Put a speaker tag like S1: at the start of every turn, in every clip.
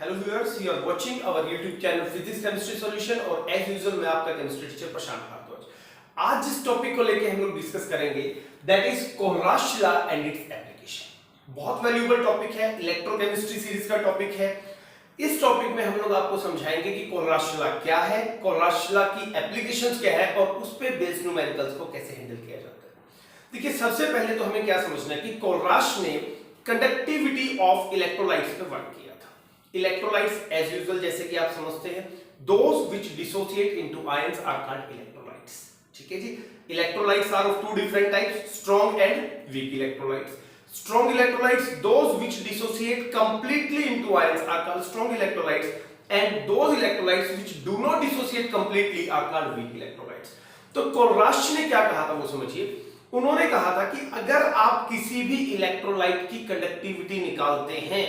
S1: Hello viewers, you are watching our YouTube channel physics chemistry solution और as usual मैं आपका chemistry teacher प्रशांत भारद्वाज। आज जिस टॉपिक को लेके हम लोग डिस्कस करेंगे that is Kohlrausch law and its application. बहुत वैल्यूएबल टॉपिक है, इलेक्ट्रोकेमिस्ट्री सीरीज का टॉपिक है। इस टॉपिक में हम लोग आपको समझाएंगे कि कोलराश लॉ क्या है, कोलराश लॉ की एप्लीकेशंस क्या है और उस पे बेस्ड न्यूमेरिकल्स को कैसे हैंडल किया जाता है। देखिए, सबसे पहले तो हमें क्या समझना है कि कोलराश ने कंडक्टिविटी ऑफ इलेक्ट्रोलाइट्स पे वर्क किया था। इलेक्ट्रोलाइट्स एज यूजुअल जैसे कि आप समझते हैं, those which dissociate into ions are called electrolytes. ठीक है जी, electrolytes are of two different types, strong and weak electrolytes. Strong electrolytes, those which dissociate completely into ions are called strong electrolytes, and those electrolytes which do not dissociate completely are called weak electrolytes. तो Kohlrausch ने क्या कहा था वो समझिए। उन्होंने कहा था कि अगर आप किसी भी इलेक्ट्रोलाइट की कंडक्टिविटी निकालते हैं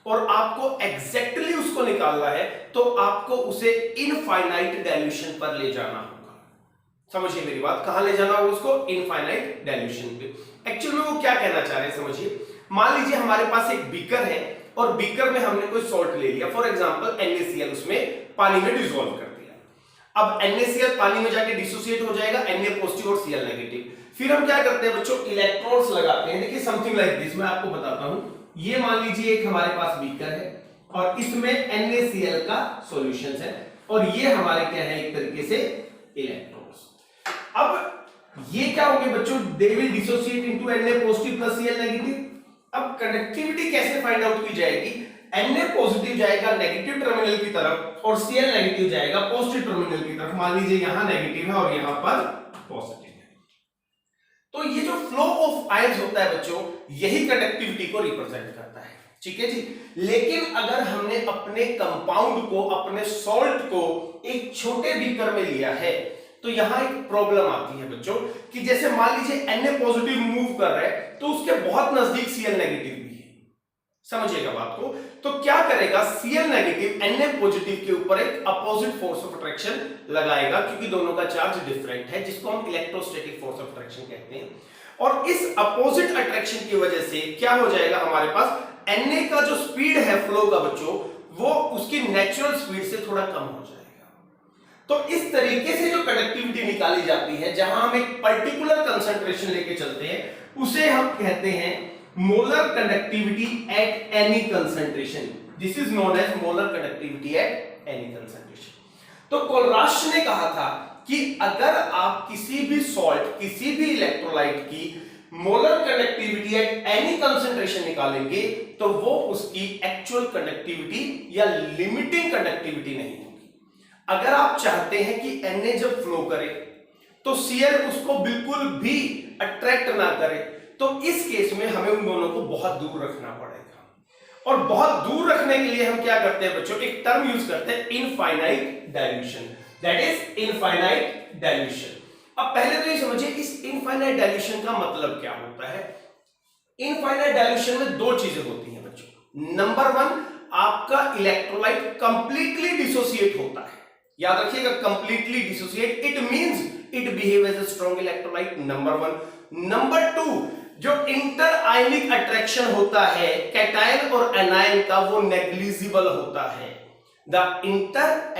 S1: और आपको एग्जैक्टली उसको निकालना है तो आपको उसे इनफाइनाइट डाइल्यूशन पर ले जाना होगा। समझिए मेरी बात, कहां ले जाना होगा उसको? इनफाइनाइट डाइल्यूशन पे। एक्चुअल में वो क्या कहना चाह रहे हैं समझिए। मान लीजिए हमारे पास एक बीकर है और बीकर में हमने कोई सॉल्ट ले लिया, फॉर एग्जांपल NaCl, उसमें पानी में डिसॉल्व कर दिया। अब NaCl पानी में जाके डिसोसिएट हो जाएगा, Na पॉजिटिव और Cl नेगेटिव। फिर हम क्या करते हैं बच्चों, इलेक्ट्रॉन्स लगाते हैं। देखिए समथिंग लाइक दिस, मैं आपको बताता हूं। ये मान लीजिए एक हमारे पास बीकर है और इसमें NaCl का सॉल्यूशन है और ये हमारे क्या है, एक तरीके से इलेक्ट्रॉन्स। अब ये क्या होंगे बच्चों, they will dissociate into Na positive plus Cl negative. अब कंडक्टिविटी कैसे फाइंड आउट की जाएगी? Na पॉजिटिव जाएगा नेगेटिव टर्मिनल की तरफ और Cl नेगेटिव जाएगा पॉजिटिव टर्मिनल की तरफ। मान लीजिए यहां नेगेटिव है और यहां पर पॉजिटिव है। तो ये जो फ्लो ऑफ आयंस होता है बच्चों, यही कंडक्टिविटी को रिप्रेजेंट करता है। ठीक है जी। लेकिन अगर हमने अपने कंपाउंड को, अपने सॉल्ट को एक छोटे बीकर में लिया है तो यहां एक प्रॉब्लम आती है बच्चों कि जैसे मान लीजिए Na पॉजिटिव मूव कर रहा है तो उसके बहुत नजदीक Cl नेगेटिव भी है। समझिएगा बात को। तो क्या करेगा, Cl नेगेटिव Na पॉजिटिव के ऊपर एक अपोजिट फोर्स ऑफ अट्रैक्शन लगाएगा, क्योंकि दोनों का चार्ज डिफरेंट है, जिसको हम इलेक्ट्रोस्टैटिक फोर्स ऑफ अट्रैक्शन कहते हैं। और इस अपोजिट अट्रैक्शन की वजह से क्या हो जाएगा, हमारे पास Na का जो स्पीड है फ्लो का बच्चों, वो उसकी नेचुरल स्पीड से थोड़ा कम हो जाएगा। तो इस तरीके से जो कंडक्टिविटी निकाली जाती है, जहां हम एक पर्टिकुलर कंसंट्रेशन लेके चलते हैं, उसे हम कहते हैं molar conductivity at any concentration. This is known as molar conductivity at any concentration. तो कोलराश ने कहा था कि अगर आप किसी भी सॉल्ट, किसी भी इलेक्ट्रोलाइट की molar conductivity at any concentration निकालेंगे तो वो उसकी एक्चुअल कंडक्टिविटी या लिमिटिंग कंडक्टिविटी नहीं होगी। अगर आप चाहते हैं कि Na जब फ्लो करे तो Cl उसको बिल्कुल भी अट्रैक्ट ना करे, तो इस केस में हमें उन दोनों को बहुत दूर रखना पड़ेगा। और बहुत दूर रखने के लिए हम क्या करते हैं बच्चों, एक टर्म यूज करते हैं infinite dilution. That is infinite dilution. अब पहले तो ये समझिए इस इनफाइनाइट डाइल्यूशन का मतलब क्या होता है। इनफाइनाइट डाइल्यूशन में दो चीजें होती हैं बच्चों। नंबर वन, आपका इलेक्ट्रोलाइट कंप्लीटली डिसोसिएट होता है। याद रखिएगा, completely dissociate, it means it behave as a strong electrolyte, number one. Number two, जो इंटर आयनिक अट्रैक्शन होता है कैटायन और एनायन का, वो नेग्लिजिबल होता है। The inter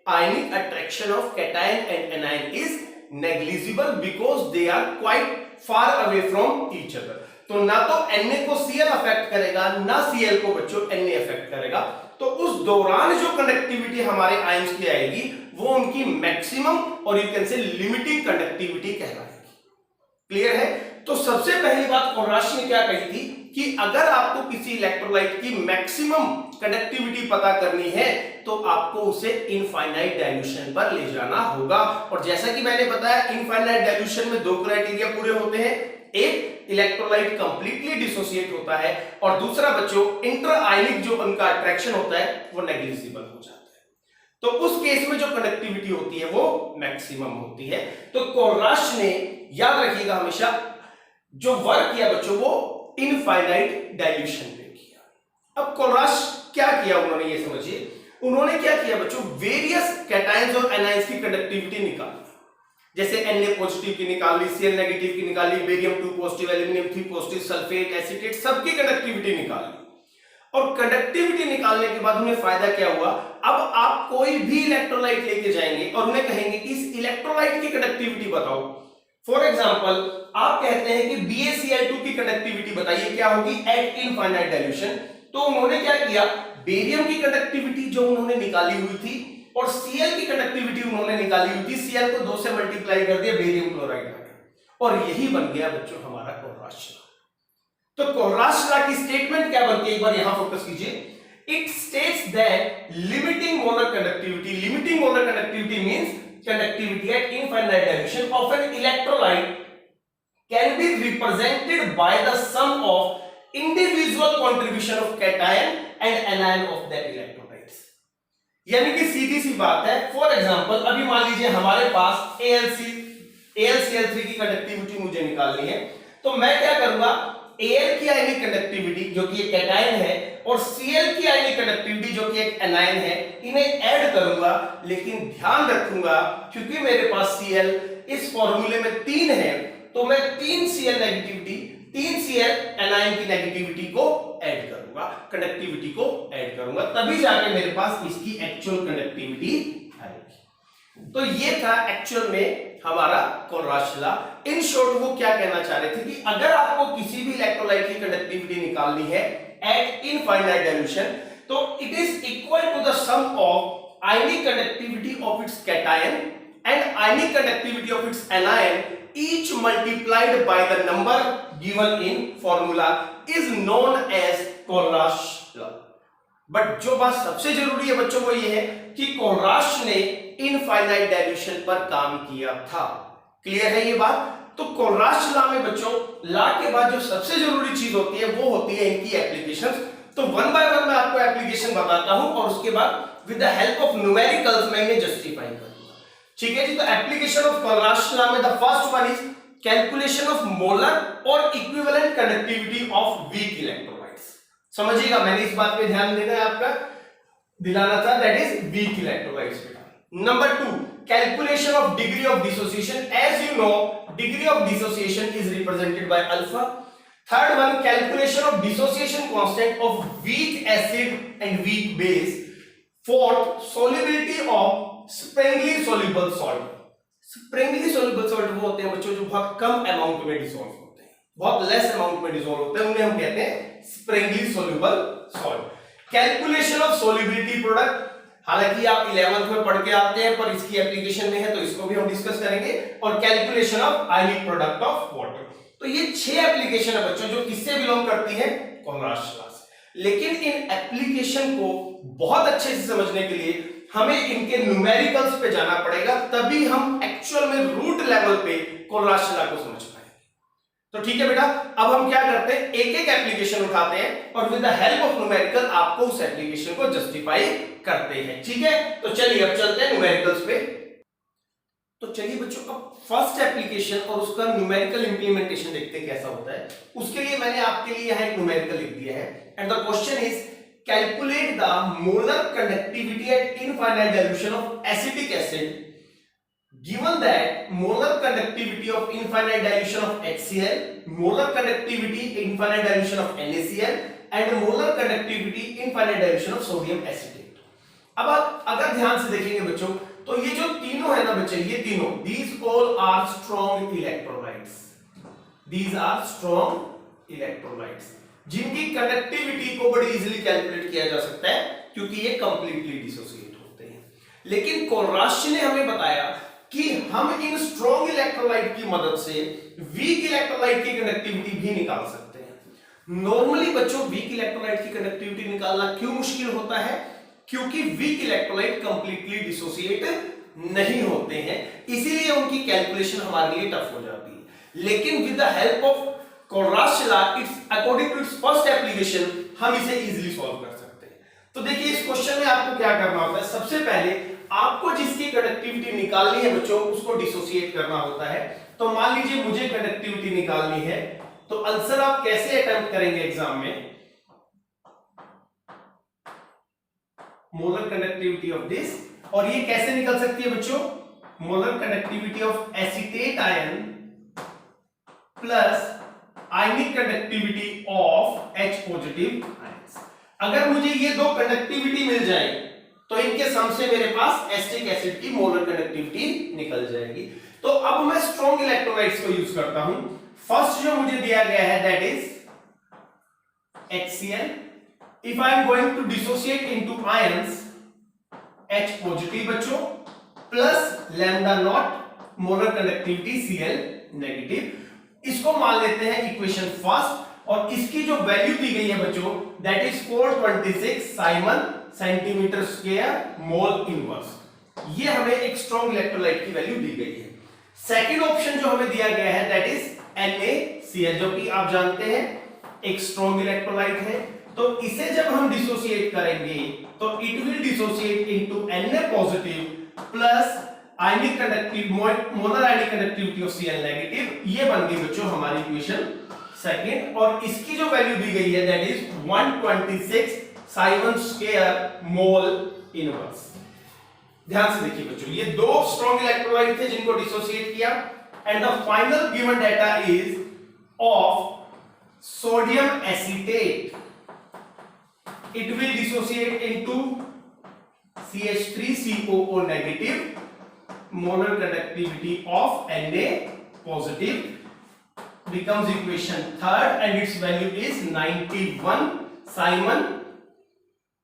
S1: ionic attraction of cation and anion is negligible because they are quite far away from each other. तो ना तो Na को Cl अफेक्ट करेगा, ना Cl को बच्चों Na अफेक्ट करेगा। तो उस दौरान जो कंडक्टिविटी हमारे आयंस की आएगी वो उनकी मैक्सिमम और you can say limiting conductivity कहलाएगी। क्लियर है? तो सबसे पहली बात कोलराश ने क्या कही थी कि अगर आपको किसी इलेक्ट्रोलाइट की मैक्सिमम कंडक्टिविटी पता करनी है तो आपको उसे इनफाइनाइट डाइल्यूशन पर ले जाना होगा। और जैसा कि मैंने बताया, इनफाइनाइट डाइल्यूशन में दो क्राइटेरिया पूरे होते हैं। एक, इलेक्ट्रोलाइट कंप्लीटली डिसोसिएट होता है और दूसरा बच्चों, इंटर आयनिक जो उनका अट्रैक्शन होता है वो नेग्लिजिबल हो जाता है। तो उस केस में जो कंडक्टिविटी होती है वो मैक्सिमम होती है। तो कोलराश ने, याद रखिएगा हमेशा, जो वर्क किया बच्चों वो इनफाइनाइट डाइल्यूशन पे किया। अब कोलराश क्या किया उन्होंने, ये समझिए। उन्होंने क्या किया बच्चों, वेरियस कैटायंस और एनायंस की कंडक्टिविटी निकाली। जैसे Na पॉजिटिव की निकाली, Cl नेगेटिव की निकाली, barium 2 positive, aluminium 3 positive, sulphate, acetate, सबकी कंडक्टिविटी निकाली। और कंडक्टिविटी निकालने के बाद उन्हें फायदा क्या हुआ, अब आप कोई भी इलेक्ट्रोलाइट लेके जाएंगे और उन्हें कहेंगे कि इस इलेक्ट्रोलाइट की कंडक्टिविटी बताओ। फॉर एग्जांपल आप कहते हैं कि BaCl2 की कंडक्टिविटी बताइए क्या होगी एट इनफाइनाइट डाइल्यूशन। तो उन्होंने क्या किया, बेरियम की कंडक्टिविटी जो उन्होंने निकाली हुई थी और Cl की कंडक्टिविटी उन्होंने निकाली हुई थी, Cl को 2 से मल्टीप्लाई कर दिया बेरियम क्लोराइड में, और यही बन गया बच्चों हमारा कोलराज लॉ। तो कोलराज लॉ की स्टेटमेंट क्या बनती है, एक बार यहां फोकस कीजिए। It states that limiting molar conductivity means conductivity at infinite dilution of an electrolyte can be represented by the sum of individual contribution of cation and anion of that electrolytes। यानी कि सीधी सी बात है, for example अभी मान लीजिए हमारे पास AlCl3 की conductivity मुझे निकालनी है, तो मैं क्या करूंगा, Al की आयनिक कंडक्टिविटी जो कि एक कैटायन है और Cl की आयनिक कंडक्टिविटी जो कि एक एनायन है, इन्हें ऐड करूंगा, लेकिन ध्यान रखूंगा क्योंकि मेरे पास Cl इस फॉर्मूले में 3 है, तो मैं 3 Cl नेगेटिविटी 3 Cl एनायन की नेगेटिविटी को ऐड करूंगा, कंडक्टिविटी को ऐड करूंगा, तभी जाके मेरे पास इसकी एक्चुअल कंडक्टिविटी आएगी। तो ये था एक्चुअल में हमारा कोलराज लॉ। इन शॉर्ट वो क्या कहना चाह रहे थे कि अगर आपको किसी भी इलेक्ट्रोलाइट की कंडक्टिविटी निकालनी है एट इनफाइनाइट डाइल्यूशन, तो it is equal to the sum of ionic conductivity of its cation and ionic conductivity of its anion each multiplied by the number given in formula is known as Kohlrausch law. But जो बात सबसे जरूरी है बच्चों वो ये है कि कोलराज ने इनफाइनाइट डाइल्यूशन पर काम किया था। क्लियर है ये बात? तो कोलराज लॉ में बच्चों लॉ के बाद जो सबसे जरूरी चीज होती है वो होती है इनकी एप्लीकेशंस। तो वन बाय वन मैं आपको एप्लीकेशन बताता हूं और उसके बाद with the help of numericals मैं इन्हें जस्टिफाई करूंगा। ठीक है जी। तो एप्लीकेशन ऑफ कोलराज लॉ में the first one is calculation of molar और equivalent conductivity of weak electrolytes. समझिएगा, मैंने इस बात पे ध्यान देना है, आपका दिलाना था, that is weak electrolytes. Number 2, calculation of degree of dissociation. As you know, degree of dissociation is represented by alpha. Third one, calculation of dissociation constant of weak acid and weak base. Fourth, solubility of springly soluble salt. Springly soluble salt वो होते हैं बच्चों जो बहुत कम amount में dissolve होते हैं, बहुत लेस अमाउंट में डिसॉल्व होते हैं, उन्हें हम कहते हैं springly soluble salt. Calculation of solubility product. हालांकि आप 11th में पढ़ के आते हैं पर इसकी एप्लीकेशन में है तो इसको भी हम डिस्कस करेंगे। और calculation of ionic product of water. तो ये 6 एप्लीकेशन है बच्चों जो किससे बिलोंग करती है, कोलराज लॉ से। लेकिन इन एप्लीकेशन को बहुत अच्छे से समझने के लिए हमें इनके न्यूमेरिकल्स पे जाना पड़ेगा, तभी हम एक्चुअल में रूट लेवल पे कोलराज लॉ को समझ पाएंगे। तो ठीक है बेटा, अब हम क्या करते हैं, एक एक एप्लीकेशन उठाते हैं और with the help of numerical आपको उस एप्लीकेशन को जस्टिफाई करते हैं। ठीक है, तो चलिए अब चलते हैं न्यूमेरिकल्स पे। तो चलिए बच्चों अब फर्स्ट एप्लीकेशन और उसका न्यूमेरिकल इंप्लीमेंटेशन देखते हैं कैसा होता है। उसके लिए मैंने आपके लिए यहां एक न्यूमेरिकल लिख दिया है and the question is calculate the molar conductivity at infinite dilution of acetic acid given that molar conductivity of infinite dilution of HCl, molar conductivity infinite dilution of NaCl and molar conductivity infinite dilution of sodium acetate। अब आप अगर ध्यान से देखेंगे बच्चों तो ये जो तीनों है ना बच्चे, ये तीनों these all are strong electrolytes, these are strong electrolytes जिनकी कंडक्टिविटी को बड़ी इजीली कैलकुलेट किया जा सकता है क्योंकि ये कंप्लीटली डिसोसिएट होते हैं। लेकिन कोलराज ने हमें बताया कि हम इन स्ट्रॉन्ग इलेक्ट्रोलाइट की मदद से वीक इलेक्ट्रोलाइट की कंडक्टिविटी भी निकाल सकते हैं। नॉर्मली बच्चों वीक इलेक्ट्रोलाइट की कंडक्टिविटी निकालना क्यों मुश्किल होता है, क्योंकि वीक इलेक्ट्रोलाइट कंप्लीटली डिसोसिएट नहीं होते हैं, इसीलिए उनकी कैलकुलेशन हमारे लिए टफ हो जाती है। लेकिन with the help of Kohlrausch law, it's according to its first application, हम इसे इजीली सॉल्व कर सकते हैं। तो देखिए इस क्वेश्चन में आपको क्या करना होता है, सबसे पहले आपको जिसकी कंडक्टिविटी निकालनी है बच्चों उसको डिसोसिएट करना होता है। तो मान लीजिए मुझे कंडक्टिविटी निकालनी है, तो आंसर आप कैसे अटेम्प्ट करेंगे एग्जाम में, मोलर कंडक्टिविटी ऑफ दिस, और ये कैसे निकल सकती है बच्चों, molar conductivity of acetate ion plus ionic conductivity of H positive ions. अगर मुझे ये दो कंडक्टिविटी मिल जाए तो इनके सम से मेरे पास एसिटिक एसिड की मोलर कंडक्टिविटी निकल जाएगी। तो अब मैं स्ट्रॉन्ग इलेक्ट्रोलाइट्स को यूज करता हूं। फर्स्ट जो मुझे दिया गया है that is HCl. If I am going to dissociate into ions, H positive बच्चों plus lambda naught molar conductivity Cl negative. इसको मान लेते हैं इक्वेशन फर्स्ट और इसकी जो वैल्यू दी गई है बच्चों that is 426 Simon centimetre square mole inverse. ये हमें एक स्ट्रॉन्ग इलेक्ट्रोलाइट की वैल्यू दी गई है। सेकंड ऑप्शन जो हमें दिया गया है दैट इज NaCl, जो कि आप जानते हैं एक स्ट्रॉन्ग इलेक्ट्रोलाइट है। तो इसे जब हम डिसोसिएट करेंगे तो it will dissociate into Na positive plus ionic conductive molar ionic conductivity of Cl negative. ये बन गई बच्चों हमारी इक्वेशन सेकंड और इसकी जो वैल्यू दी गई है that is 126 Simon square mole inverse. ध्यान से देखिए बच्चों, ये दो स्ट्रॉन्ग इलेक्ट्रोलाइट थे जिनको डिसोसिएट किया and the final given data is of sodium acetate. It will dissociate into CH3COO negative, molar conductivity of Na positive becomes equation third and its value is 91 Simon,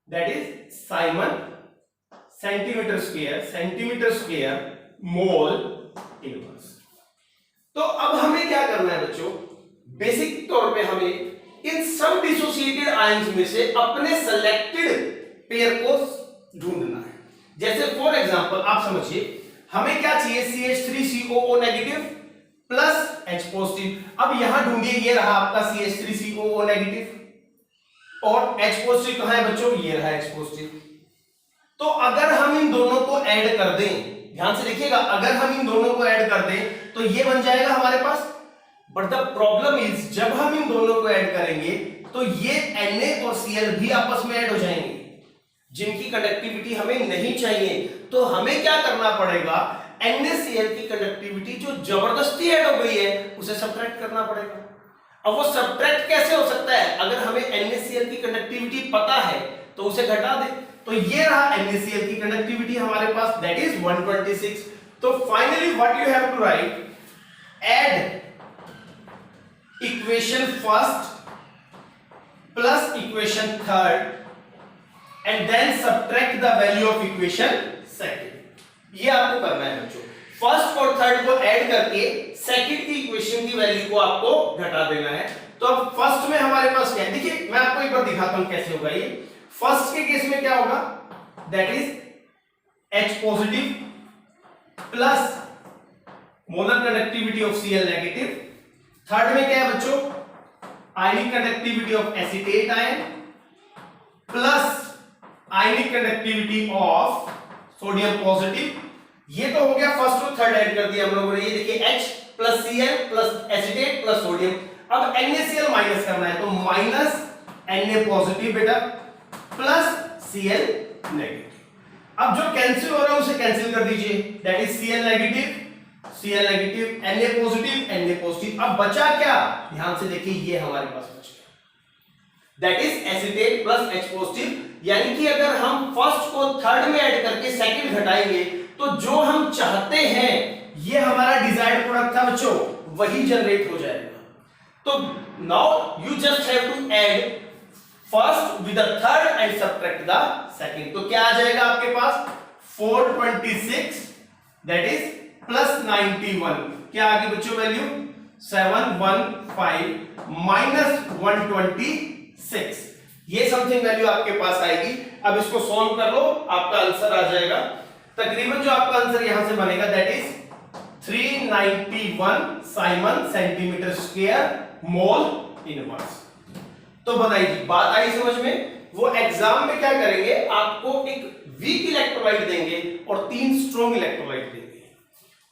S1: that is Simon centimeter square mole inverse। तो अब हमें क्या करना है बच्चों, basic तौर पे हमें इन सब डिसोसिएटेड आयंस में से अपने सेलेक्टेड पेयर को ढूंढना है। जैसे फॉर एग्जांपल आप समझिए हमें क्या चाहिए, CH3COO negative plus H positive. अब यहां ढूंढिए, ये रहा आपका CH3COO नेगेटिव और H पॉजिटिव कहां है बच्चों, ये रहा H पॉजिटिव। तो अगर हम इन दोनों को ऐड कर दें, ध्यान से देखिएगा, अगर हम इन दोनों को ऐड कर दें तो ये बन जाएगा हमारे पास। बट द प्रॉब्लम इज जब हम इन दोनों को ऐड करेंगे तो ये Na और Cl भी आपस में ऐड हो जाएंगे जिनकी कंडक्टिविटी हमें नहीं चाहिए। तो हमें क्या करना पड़ेगा, NaCl की कंडक्टिविटी जो जबरदस्ती ऐड हो गई है उसे सब्ट्रैक्ट करना पड़ेगा। अब वो सब्ट्रैक्ट कैसे हो सकता है, अगर हमें NaCl की कंडक्टिविटी पता है तो उसे घटा दे। तो ये रहा NaCl की कंडक्टिविटी हमारे पास दैट इज 126। तो finally what you have to write, add equation first plus equation third and then subtract the value of equation second. ये आपको करना है बच्चों, फर्स्ट और थर्ड को ऐड करके सेकंड की इक्वेशन की वैल्यू को आपको घटा देना है। तो अब फर्स्ट में हमारे पास क्या है, देखिए मैं आपको एक बार दिखाता हूं कैसे होगा ये। फर्स्ट के केस में क्या होगा, that is H positive plus molar conductivity of Cl negative. Third में क्या है बच्चों, ionic conductivity of acetate ion plus ionic conductivity of sodium positive. ये तो हो गया फर्स्ट और थर्ड ऐड कर दिया हम लोगों ने। ये देखिए H plus Cl plus acetate plus sodium. अब NaCl माइनस करना है तो माइनस Na पॉजिटिव बेटा प्लस Cl नेगेटिव। अब जो कैंसिल हो रहा है उसे कैंसिल कर दीजिए, that is Cl negative Na positive. अब बचा क्या, ध्यान से देखिए, ये हमारे पास बच गया that is acetate plus H positive. यानी कि अगर हम फर्स्ट को थर्ड में ऐड करके सेकंड घटाएंगे तो जो हम चाहते हैं ये हमारा डिजायर्ड प्रोडक्ट था बच्चों वही जनरेट हो जाएगा। तो now you just have to add first with the third and subtract the second. तो क्या आ जाएगा आपके पास, 426 दैट इज प्लस 91, क्या आ गई बच्चों वैल्यू 715 माइनस 126, ये समथिंग वैल्यू आपके पास आएगी। अब इसको सॉल्व कर लो, आपका आंसर आ जाएगा। तकरीबन जो आपका आंसर यहां से बनेगा that is 391 Simon centimetre square mole inverse. तो बताइए बात आई समझ में। वो एग्जाम में क्या करेंगे, आपको एक वीक इलेक्ट्रोलाइट देंगे और 3 स्ट्रॉन्ग इलेक्ट्रोलाइट देंगे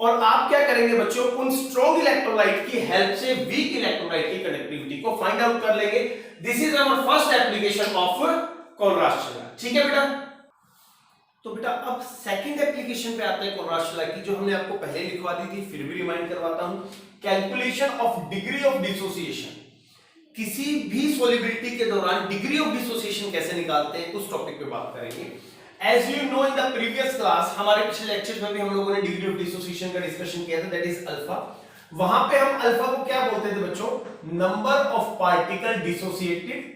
S1: और आप क्या करेंगे बच्चों, उन स्ट्रॉन्ग इलेक्ट्रोलाइट की हेल्प से वीक इलेक्ट्रोलाइट की कंडक्टिविटी को फाइंड आउट कर लेंगे। This is our first application of Kohlrausch. ठीक है बेटा। तो बेटा अब सेकंड एप्लीकेशन पे आते हैं कोलराज की, जो हमने आपको पहले लिखवा दी थी, फिर भी रिमाइंड करवाता हूं। Calculation of degree of dissociation. किसी भी सॉल्युबिलिटी के दौरान डिग्री ऑफ डिसोसिएशन कैसे निकालते हैं उस टॉपिक पे बात करेंगे। As you know in the previous class, हमारे पिछले लेक्चर में भी हम लोगों ने डिग्री ऑफ डिसोसिएशन का डिस्कशन किया था, दैट इज अल्फा। वहां पे हम अल्फा को क्या बोलते थे बच्चों? Number of particle dissociated,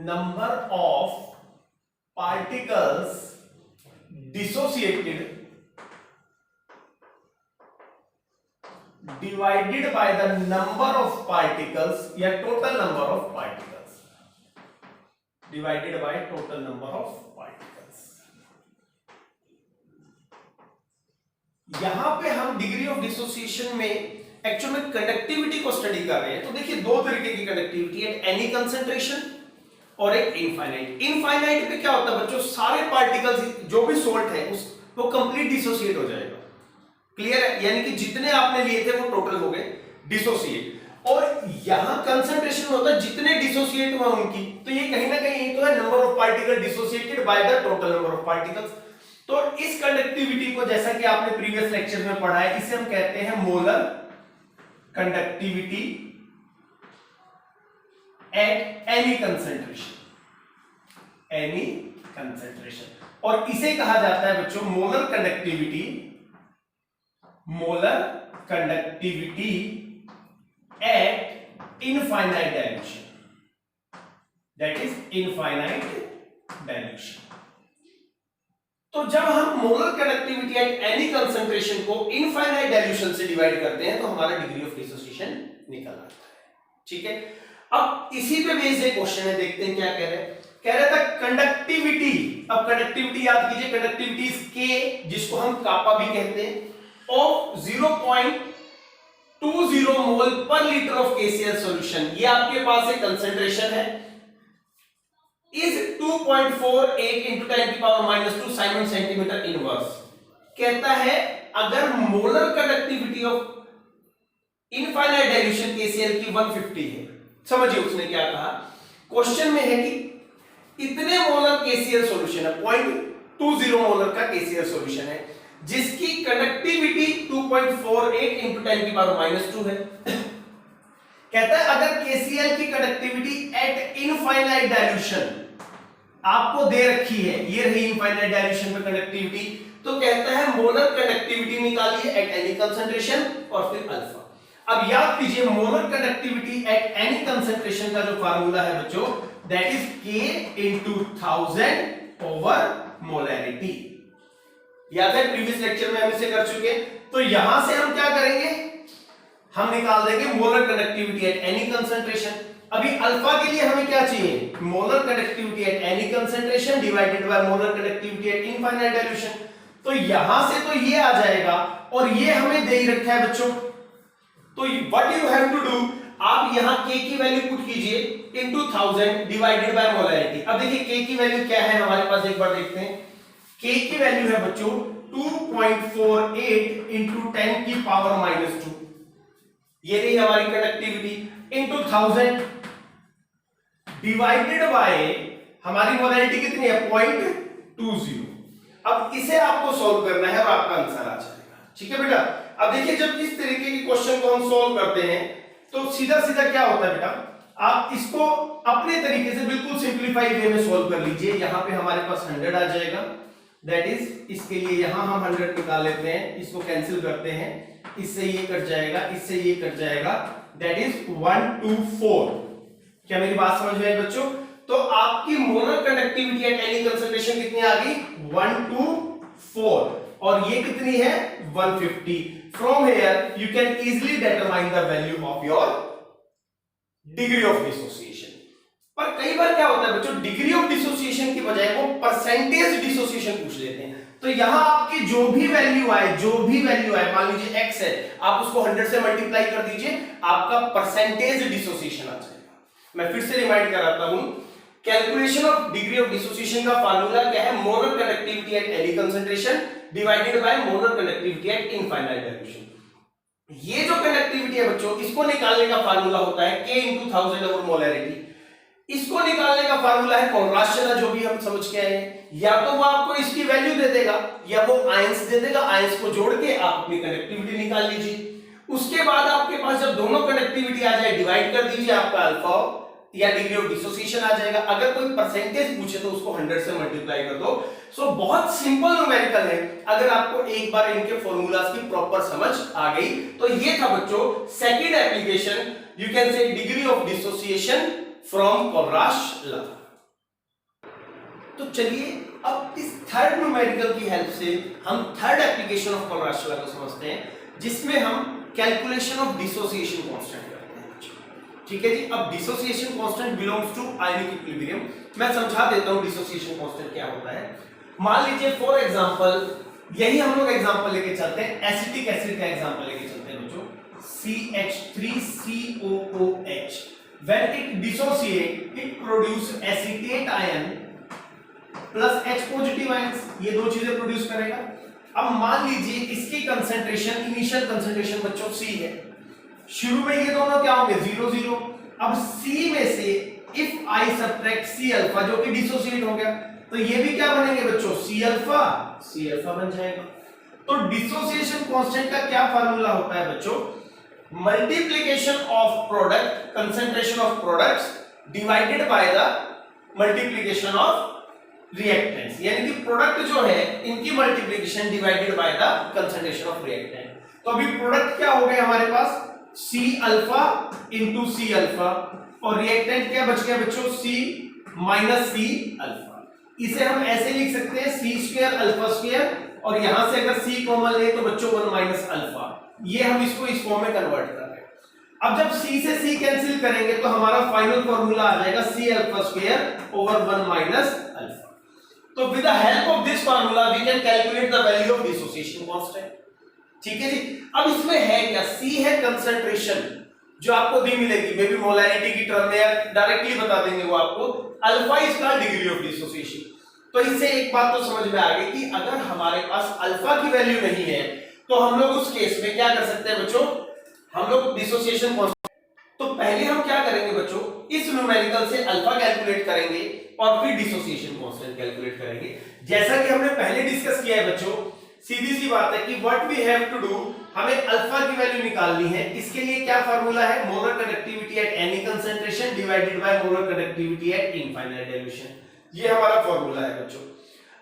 S1: number of particles dissociated divided by the number of particles या total number of particles, divided by total number of particles। यहां पे हम डिग्री ऑफ डिसोसिएशन में एक्चुअल में कंडक्टिविटी को स्टडी कर रहे हैं। तो देखिए दो तरीके की कंडक्टिविटी है, एनी कंसंट्रेशन और एक इनफाइनाइट। इनफाइनाइट पे क्या होता है बच्चों? सारे पार्टिकल्स जो भी सोल्ट है उस वो कंप्लीट डिसोसिएट हो जाएगा। क्लियर है? यानी कि जितने आपने लिए थे वो टोटल हो गए डिसोसिएट। और यहां कंसंट्रेशन होता है जितने डिसोसिएट हुआ उनकी, तो ये कहीं ना कहीं तो है number of particle dissociated by the total number of particles. तो इस कंडक्टिविटी को, जैसा कि आपने प्रीवियस लेक्चर में पढ़ा है, इसे हम कहते हैं molar conductivity at any concentration, any concentration. और इसे कहा जाता है बच्चों molar conductivity, molar conductivity at infinite dilution, that is infinite dilution. तो जब हम molar conductivity at any concentration को इनफाइनाइट डायल्यूशन से डिवाइड करते हैं तो हमारा डिग्री ऑफ डिसोसिएशन निकल आता है। ठीक है, अब इसी पे बेस्ड एक क्वेश्चन है, देखते हैं क्या कह रहे हैं। कह रहा था कंडक्टिविटी, अब कंडक्टिविटी याद कीजिए, कंडक्टिविटी इज के, जिसको हम कापा भी कहते हैं, of 0.20 मोल पर लीटर ऑफ KCl सॉल्यूशन। ये आपके पास एक कंसंट्रेशन है, is 2.48 into 10⁻⁻² Simon centimetre inverse. कहता है अगर molar conductivity of infinite dilution KCl की 150 है, समझिए उसने क्या कहा। क्वेश्चन में है कि इतने मोलर KCl सॉल्यूशन है, 0.20 मोलर का KCl सॉल्यूशन है जिसकी कंडक्टिविटी 2.48 into 10⁻⁻² है। कहता है अगर KCl की कंडक्टिविटी एट इनफाइनाइट डाइल्यूशन आपको दे रखी है, ये रही इनफाइनाइट डाइल्यूशन में कंडक्टिविटी, तो कहता है मोलर कंडक्टिविटी निकालिए एट एनी कंसंट्रेशन और फिर अल्फा। अब याद कीजिए molar conductivity at any concentration का जो फार्मूला है बच्चों, that is K into 1000 over molarity. याद है प्रीवियस लेक्चर में हम इसे कर चुके हैं। तो यहां से हम क्या करेंगे, हम निकाल देंगे molar conductivity at any concentration. अभी अल्फा के लिए हमें क्या चाहिए? Molar conductivity at any concentration divided by molar conductivity at infinite dilution. तो यहां से तो ये आ जाएगा और ये हमें दे ही रखा है बच्चों। तो what you have to do, आप यहां K की वैल्यू पुट कीजिए इनटू 1000 डिवाइडेड बाय मोलैरिटी। अब देखिए K की वैल्यू क्या है हमारे पास, एक बार देखते हैं। K की वैल्यू है बच्चों 2.48 into 10⁻⁻²। ये रही हमारी कंडक्टिविटी इनटू 1000 डिवाइडेड बाय हमारी मोलैरिटी कितनी है? 0.20। अब इसे आपको सॉल्व करना है और आपका आंसर आ जाएगा। ठीक है बेटा, अब देखिए जब इस तरीके के क्वेश्चन को हम सॉल्व करते हैं तो सीधा सीधा क्या होता है बेटा, आप इसको अपने तरीके से बिल्कुल सिंप्लीफाइड वे में सॉल्व कर लीजिए। यहां पे हमारे पास 100 आ जाएगा, दैट इज इसके लिए यहां हम 100 निकाल लेते हैं, इसको कैंसिल करते हैं, इससे ये कट जाएगा, इससे ये कट जाएगा, दैट इज 124। क्या मेरी बात समझ में आई बच्चों? तो आपकी molar conductivity at any concentration कितनी आ गई? 124 और ये कितनी है? 150। From here you can easily determine the value of your degree of dissociation. पर कई बार क्या होता है बच्चों, डिग्री ऑफ डिसोसिएशन की बजाय वो परसेंटेज डिसोसिएशन पूछ लेते हैं। तो यहां आपकी जो भी वैल्यू आए, मान लीजिए x है, आप उसको 100 से मल्टीप्लाई कर दीजिए, आपका परसेंटेज डिसोसिएशन आ जाएगा। मैं फिर से रिमाइंड कराता हूं, calculation of degree of dissociation का फार्मूला क्या है? Molar conductivity at any concentration divided by molar conductivity at infinite dilution. ये जो कंडक्टिविटी है बच्चों, इसको निकालने का फार्मूला होता है K into 1000 ओवर मोलैरिटी। इसको निकालने का फार्मूला है कॉन्ट्रास्ट, जो भी हम समझ के आए हैं। या तो वो आपको इसकी वैल्यू दे देगा या वो आयंस दे देगा, आयंस को जोड़ के आप अपनी कंडक्टिविटी निकाल लीजिए। उसके बाद आपके पास जब दोनों कंडक्टिविटी आ जाए, डिवाइड कर दीजिए, आपका अल्फा या डिग्री ऑफ डिसोसिएशन आ जाएगा। अगर कोई परसेंटेज पूछे तो उसको 100 से मल्टीप्लाई कर दो। सो बहुत सिंपल न्यूमेरिकल है। अगर आपको एक बार इनके फॉर्मूलाज की प्रॉपर समझ आ गई तो ये था बच्चों second application, you can say degree of dissociation from Kohlrausch law. तो चलिए अब इस थर्ड न्यूमेरिकल की हेल्प से हम थर्ड एप्लीकेशन ऑफ कोलराश लॉ को समझते हैं, जिसमें हम कैलकुलेशन ऑफ डिसोसिएशन कांस्टेंट करते हैं। ठीक है जी। अब dissociation constant belongs to ionic equilibrium. मैं समझा देता हूं डिसोसिएशन कांस्टेंट क्या होता है। मान लीजिए फॉर एग्जांपल, यही हम लोग एग्जांपल लेके चलते हैं, एसिटिक एसिड का एग्जांपल लेके चलते हैं बच्चों, CH3COOH। when it dissociate it produce acetate ion plus H positive ions, ये दो चीजें प्रोड्यूस करेगा। अब मान लीजिए इसकी कंसंट्रेशन, इनिशियल कंसंट्रेशन बच्चों C है, शुरू में ये दोनों क्या होंगे 0 0। अब C में से if I subtract C alpha जो कि डिसोसिएट हो गया, तो ये भी क्या बनेंगे बच्चों C अल्फा बन जाएगा। तो डिसोसिएशन कांस्टेंट का क्या फार्मूला होता है बच्चों, multiplication of product, concentration of products divided by the multiplication of reactants, यानी कि प्रोडक्ट जो है इनकी multiplication divided by the concentration of reactant. तो अभी प्रोडक्ट क्या हो गया हमारे पास C alpha into C alpha, और रिएक्टेंट क्या बच गया बच्चों C माइनस C अल्फा। इसे हम ऐसे लिख सकते हैं C स्क्वायर अल्फा स्क्वायर, और यहां से अगर C कॉमन ले तो बच्चों 1 माइनस अल्फा। ये हम इसको इस फॉर्म में कन्वर्ट कर रहे हैं। अब जब C से C कैंसिल करेंगे तो हमारा फाइनल फॉर्मूला आ जाएगा C alpha square over 1 minus alpha. तो with the help of this formula we can calculate the value of dissociation constant. ठीक है जी। अब इसमें है क्या, C है कंसंट्रेशन जो आपको दी मिलेगी, मे बी मोलैरिटी की टर्म में या डायरेक्टली बता देंगे वो आपको, alpha is called degree of dissociation. तो इससे एक बात तो समझ में आ गई कि अगर हमारे पास अल्फा की वैल्यू नहीं है तो हम लोग उस केस में क्या कर सकते हैं बच्चों, हम लोग डिसोसिएशन कांस्टेंट, तो पहले हम क्या करेंगे बच्चों, इस न्यूमेरिकल से अल्फा कैलकुलेट करेंगे और फिर डिसोसिएशन कांस्टेंट कैलकुलेट करेंगे। जैसा कि हमने पहले डिस्कस किया है बच्चों, सीधी सी बात है कि what we have to do, हमें अल्फा की वैल्यू निकालनी है। इसके लिए क्या फार्मूला है, molar conductivity at any concentration divided by molar conductivity at infinite dilution, ये हमारा फार्मूला है बच्चों।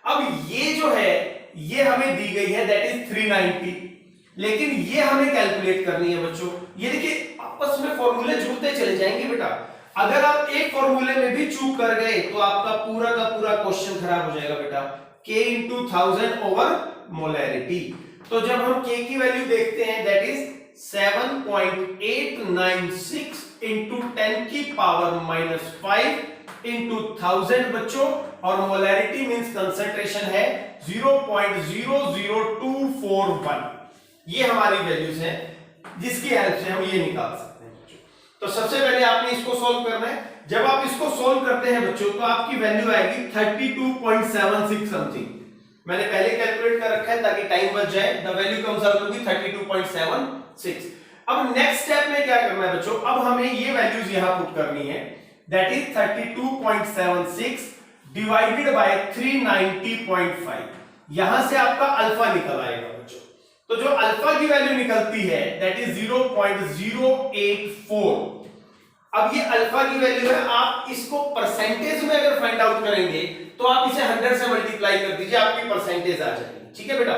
S1: अब ये जो है ये हमें दी गई है दैट इज 390, लेकिन ये हमें कैलकुलेट करनी है बच्चों। ये देखिए आपस में फॉर्मूले जुड़ते चले जाएंगे बेटा, अगर आप एक फॉर्मूले में भी चूक कर गए तो आपका पूरा का पूरा क्वेश्चन खराब हो जाएगा बेटा। K into 1000 ओवर मोलैरिटी, तो जब हम K की वैल्यू देखते हैं दैट इज 7.896 into 10 की पावर माइनस 5 into 1000 बच्चों, और मोलैरिटी मींस कंसंट्रेशन है 0.00241। ये हमारी वैल्यूज हैं जिसकी हेल्प से हम ये निकाल सकते हैं बच्चों। तो सबसे पहले आपने इसको सॉल्व करना है। जब आप इसको सॉल्व करते हैं बच्चों तो आपकी वैल्यू आएगी 32.76 समथिंग। मैंने पहले कैलकुलेट कर रखा है ताकि टाइम बच जाए। The value comes out to be 32.76। अब नेक्स्ट स्टेप में क्या करना है बच्चों, अब हमें ये वैल्यूज यहां पुट करनी है दैट इज 32.76 डिवाइडेड बाय 390.5। यहां से आपका अल्फा निकल आएगा बच्चों। तो जो अल्फा की वैल्यू निकलती है दैट इज 0.084। अब ये अल्फा की वैल्यू है, आप इसको परसेंटेज में अगर फाइंड आउट करेंगे तो आप इसे 100 से मल्टीप्लाई कर दीजिए, आपकी परसेंटेज आ जाएगी। ठीक है बेटा,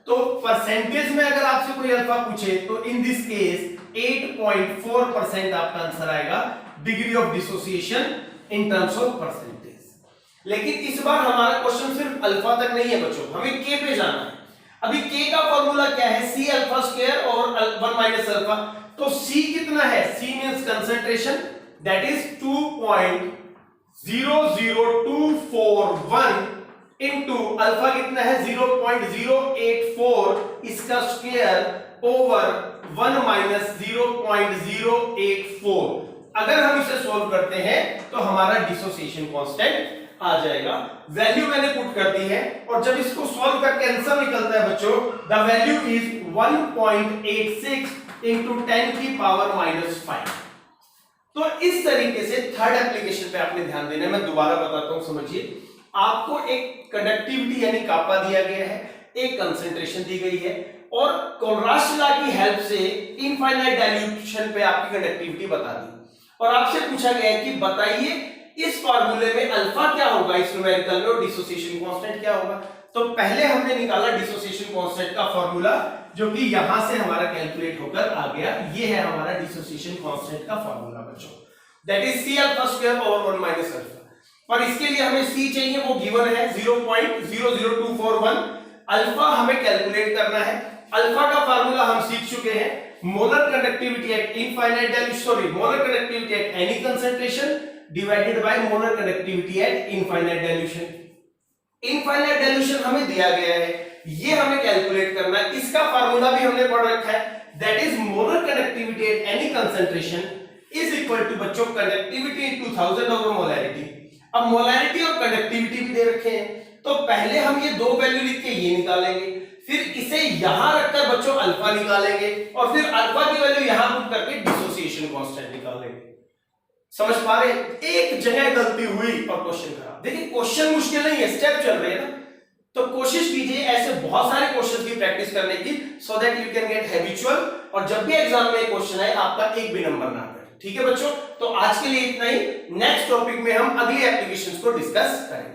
S1: तो परसेंटेज में अगर आपसे कोई अल्फा पूछे तो इन दिस केस 8.4% आपका आंसर आएगा degree of dissociation in terms of percentage. लेकिन इस बार हमारा क्वेश्चन सिर्फ अल्फा तक नहीं है बच्चों, हमें के पे जाना है। अभी के का फॉर्मूला क्या है, C अल्फा स्क्वायर और 1 माइनस अल्फा। तो C कितना है, C means concentration that is 2.00241 into alpha कितना है 0.084, इसका स्क्वायर ओवर 1 माइनस 0.084। अगर हम इसे सॉल्व करते हैं तो हमारा डिसोसिएशन कांस्टेंट आ जाएगा। वैल्यू मैंने पुट कर दी है, और जब इसको सॉल्व करके आंसर निकलता है बच्चों द वैल्यू इज 1.86 into 10 की पावर माइनस 5। तो इस तरीके से थर्ड एप्लीकेशन पे आपने ध्यान देना है। मैं दोबारा बताता हूं, समझिए। आपको एक कंडक्टिविटी यानी कापा दिया गया है, एक कंसंट्रेशन दी गई है, और कोलराश लॉ की हेल्प से इनफाइनाइट डाइल्यूशन पे आपकी कंडक्टिविटी बता दी। और आपसे पूछा गया है कि बताइए इस फार्मूले में अल्फा क्या होगा इस न्यूमेरिकल में और डिसोसिएशन कांस्टेंट क्या होगा। तो पहले हमने निकाला डिसोसिएशन कांस्टेंट का फार्मूला, जो कि यहां से हमारा कैलकुलेट होकर आ गया। ये है हमारा डिसोसिएशन कांस्टेंट का फार्मूला बच्चों, that is C alpha square over 1 minus alpha. पर इसके लिए हमें सी चाहिए, वो गिवन है 0.00241। अल्फा हमें कैलकुलेट करना है। अल्फा का फार्मूला हम सीख चुके हैं, molar conductivity at infinite dilution, sorry molar conductivity at any concentration divided by molar conductivity at infinite dilution. Infinite dilution हमें दिया गया है, ये हमें कैलकुलेट करना है। इसका फार्मूला भी हमने पढ़ रखा है, that is molar conductivity at any concentration is equal to बच्चों कंडक्टिविटी इनटू 1000 ओवर मोलैरिटी। अब मोलैरिटी और कंडक्टिविटी भी दे रखे हैं, तो पहले हम ये दो वैल्यू लिख के ये निकालेंगे, फिर इसे यहां रखकर बच्चों अल्फा निकालेंगे, और फिर अल्फा की वैल्यू यहां पुट करके डिसोसिएशन कांस्टेंट निकालेंगे। समझ पा रहे? एक जगह गलती हुई और क्वेश्चन खराब। देखिए क्वेश्चन मुश्किल नहीं है, स्टेप चल रहे हैं ना, तो कोशिश कीजिए ऐसे बहुत सारे क्वेश्चंस की प्रैक्टिस करने की, so that you can get habitual, और जब भी एग्जाम में क्वेश्चन आए आपका एक भी नंबर ना कटे। ठीक है बच्चों, तो आज के लिए इतना ही। नेक्स्ट टॉपिक में हम अगली एप्लीकेशंस को डिस्कस करेंगे।